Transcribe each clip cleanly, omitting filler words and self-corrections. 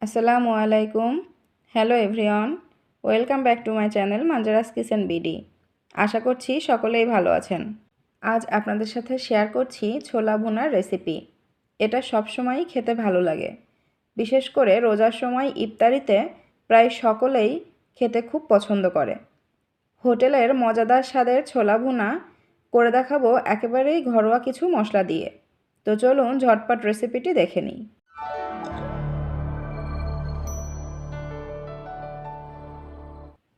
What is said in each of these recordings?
আসসালামু আলাইকুম। Hello everyone, welcome back to my channel Manjaras kitchen BD. আশা করছি সকলেই ভালো আছেন। আজ আপনাদের সাথে শেয়ার করছি ছোলা ভুনার রেসিপি। এটা সবসময়ই খেতে ভালো লাগে, বিশেষ করে রোজার সময় ইফতারিতে প্রায় সকলেই খেতে খুব পছন্দ করে। হোটেলের মজাদার স্বাদের ছোলা ভুনা করে দেখাবো একেবারেই ঘরোয়া কিছু মশলা দিয়ে। তো চলুন ঝটপট রেসিপিটি দেখে নিই।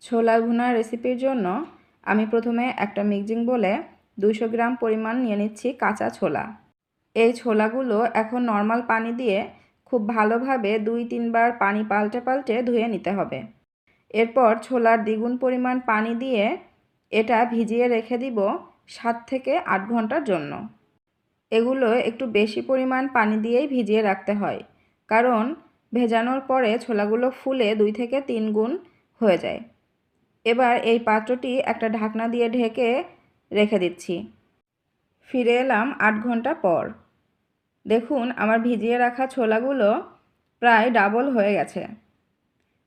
ছোলা ভুনা রেসিপির জন্য আমি প্রথমে একটা মিক্সিং বোলে 200 গ্রাম পরিমাণ নিয়ে নিচ্ছি কাঁচা ছোলা। এই ছোলাগুলো এখন নর্মাল পানি দিয়ে খুব ভালোভাবে 2-3 বার পানি পাল্টে পাল্টে ধুয়ে নিতে হবে। এরপর ছোলার দ্বিগুণ পরিমাণ পানি দিয়ে এটা ভিজিয়ে রেখে দিব 7 থেকে 8 ঘন্টার জন্য। এগুলো একটু বেশি পরিমাণ পানি দিয়েই ভিজিয়ে রাখতে হয়, কারণ ভেজানোর পরে ছোলাগুলো ফুলে 2 থেকে 3 গুণ হয়ে যায়। এবার এই পাত্রটি একটা ঢাকনা দিয়ে ঢেকে রেখে দিচ্ছি। ফিরে এলাম 8 ঘন্টা পর। দেখুন আমার ভিজিয়ে রাখা ছোলাগুলো প্রায় ডাবল হয়ে গেছে।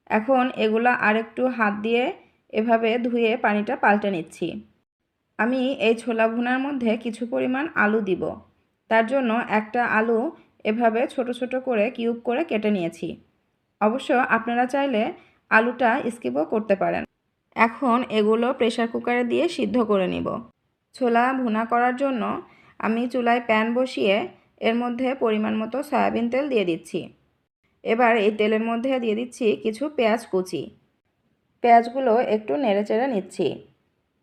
এখন এগুলো আরেকটু হাত দিয়ে এভাবে ধুয়ে পানিটা পাল্টে নিচ্ছি। আমি এই ছোলা ভুনার মধ্যে কিছু পরিমাণ আলু দিব। তার জন্য একটা আলু এভাবে ছোট ছোট করে কিউব করে কেটে নিয়েছি। অবশ্য আপনারা চাইলে আলুটা স্কিপও করতে পারেন। এখন এগুলো প্রেসার কুকারে দিয়ে সিদ্ধ করে নিব। ছোলা ভুনা করার জন্য আমি চুলায় প্যান বসিয়ে এর মধ্যে পরিমাণ মতো সয়াবিন তেল দিয়ে দিচ্ছি। এবার এই তেলের মধ্যে দিয়ে দিচ্ছি কিছু পেঁয়াজ কুচি। পেঁয়াজগুলো একটু নেড়েচেড়ে নিচ্ছি।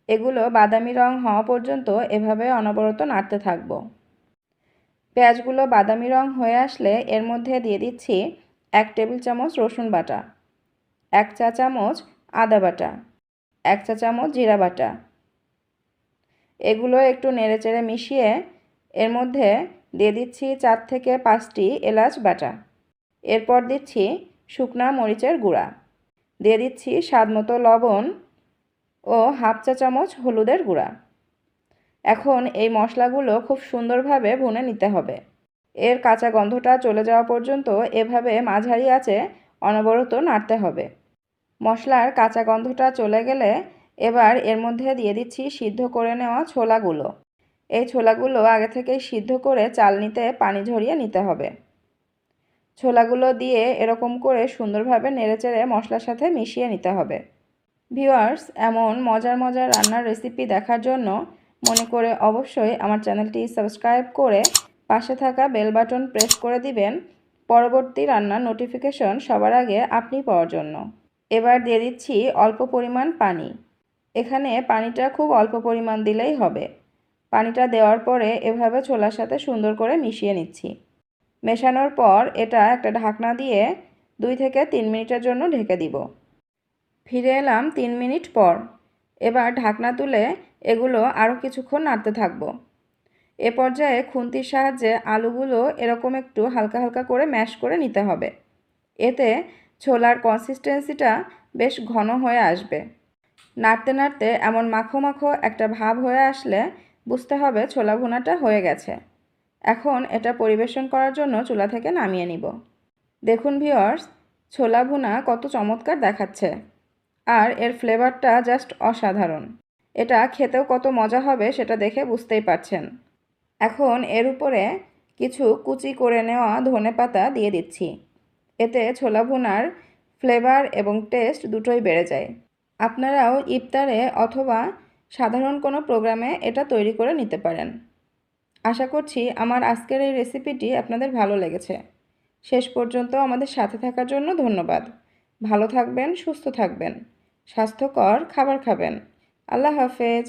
এগুলো বাদামি রং হওয়া পর্যন্ত এভাবে অনবরত নাড়তে থাকব। পেঁয়াজগুলো বাদামি রং হয়ে আসলে এর মধ্যে দিয়ে দিচ্ছি 1 টেবিল চামচ রসুন বাটা, 1 চা চামচ আদা বাটা, 1 চা চামচ জিরা বাটা। এগুলো একটু নেড়েচেড়ে মিশিয়ে এর মধ্যে দিয়ে দিচ্ছি 4 থেকে 5টি এলাচ বাটা। এরপর দিচ্ছি শুকনা মরিচের গুঁড়া, দিয়ে দিচ্ছি স্বাদমতো লবণ ও হাফ চা চামচ হলুদের গুঁড়া। এখন এই মশলাগুলো খুব সুন্দরভাবে ভুনে নিতে হবে। এর কাঁচা গন্ধটা চলে যাওয়া পর্যন্ত এভাবে মাঝারি আঁচে অনবরত নাড়তে হবে। মশলার কাঁচা গন্ধটা চলে গেলে এবার এর মধ্যে দিয়ে দিচ্ছি সিদ্ধ করে নেওয়া ছোলাগুলো। এই ছোলাগুলো আগে থেকেই সিদ্ধ করে চালনিতে পানি ঝরিয়ে নিতে হবে। ছোলাগুলো দিয়ে এরকম করে সুন্দরভাবে নেড়েচেড়ে মশলার সাথে মিশিয়ে নিতে হবে। ভিউয়ার্স, এমন মজার মজার রান্নার রেসিপি দেখার জন্য মনে করে অবশ্যই আমার চ্যানেলটি সাবস্ক্রাইব করে পাশে থাকা বেল বাটন প্রেস করে দিবেন পরবর্তী রান্নার নোটিফিকেশন সবার আগে আপনি পাওয়ার জন্য। এবার দিয়ে দিচ্ছি অল্প পরিমাণ পানি। এখানে পানিটা খুব অল্প পরিমাণ দিলেই হবে। পানিটা দেওয়ার পরে এভাবে ছোলার সাথে সুন্দর করে মিশিয়ে নিচ্ছি। মেশানোর পর এটা একটা ঢাকনা দিয়ে 2 থেকে 3 মিনিটের জন্য ঢেকে দিব। ফিরে এলাম 3 মিনিট পর। এবার ঢাকনা তুলে এগুলো আরও কিছুক্ষণ নাড়তে থাকবো। এ পর্যায়ে খুন্তির সাহায্যে আলুগুলো এরকম একটু হালকা হালকা করে ম্যাশ করে নিতে হবে। এতে ছোলার কনসিস্টেন্সিটা বেশ ঘন হয়ে আসবে। নাড়তে নাড়তে এমন মাখো মাখো একটা ভাব হয়ে আসলে বুঝতে হবে ছোলা ভুনাটা হয়ে গেছে। এখন এটা পরিবেশন করার জন্য চুলা থেকে নামিয়ে নিব। দেখুন ভিউয়ার্স, ছোলা ভুনা কত চমৎকার দেখাচ্ছে, আর এর ফ্লেভারটা জাস্ট অসাধারণ। এটা খেতেও কত মজা হবে সেটা দেখে বুঝতেই পারছেন। এখন এর উপরে কিছু কুচি করে নেওয়া ধনেপাতা দিয়ে দিচ্ছি। এতে ছোলা ভুনার ফ্লেভার এবং টেস্ট দুটোই বেড়ে যায়। আপনারাও ইফতারে অথবা সাধারণ কোনো প্রোগ্রামে এটা তৈরি করে নিতে পারেন। আশা করছি আমার আজকের এই রেসিপিটি আপনাদের ভালো লেগেছে। শেষ পর্যন্ত আমাদের সাথে থাকার জন্য ধন্যবাদ। ভালো থাকবেন, সুস্থ থাকবেন, স্বাস্থ্যকর খাবার খাবেন। আল্লাহ হাফেজ।